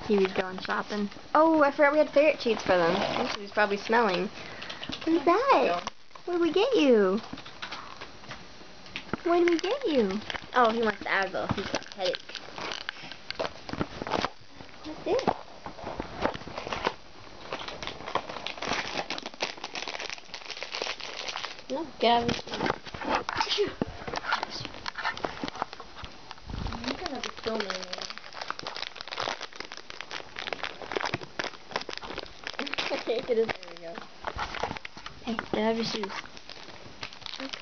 Huey's going shopping. Oh, I forgot we had ferret treats for them. I think he's probably smelling. What is that? What did we get you? What did we get you? Oh, he wants the Advil. He's got a headache. What's this? No, get out of the shoe. You're gonna have to film me. Okay, it is. There we go. Hey, get out of your shoes. Look.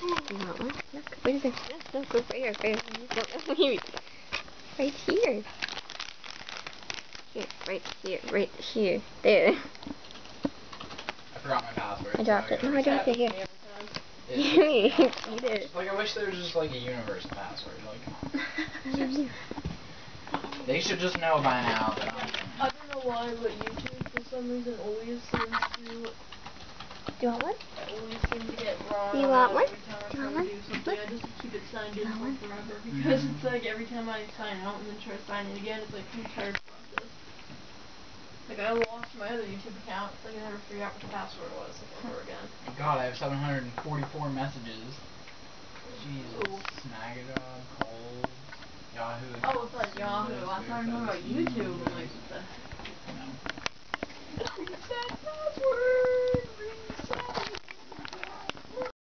Do you want one? Look, what is it? No, go right here, right here. Right here. Here, right here. There. I forgot my password. I dropped it. No, I dropped it here. You Eat it. Like, I wish there was just like a universal password. Like, seriously. They should just know by now that I don't know why, but YouTube for some reason always seems to. Do you want one? I always seem to get wrong. Do you want one? Every time I Do you try want to do one? something, I just keep it signed in for forever because it's like every time I sign out and then try to sign in again, it's like an entire process. Like I lost my other YouTube account, like I never figured out what the password was ever again. God, I have 744 messages. Jesus. Snagajob, Cold, Yahoo. Oh, it's like Yahoo. I thought you were about YouTube. I'm like, what the heck? No. Reset password.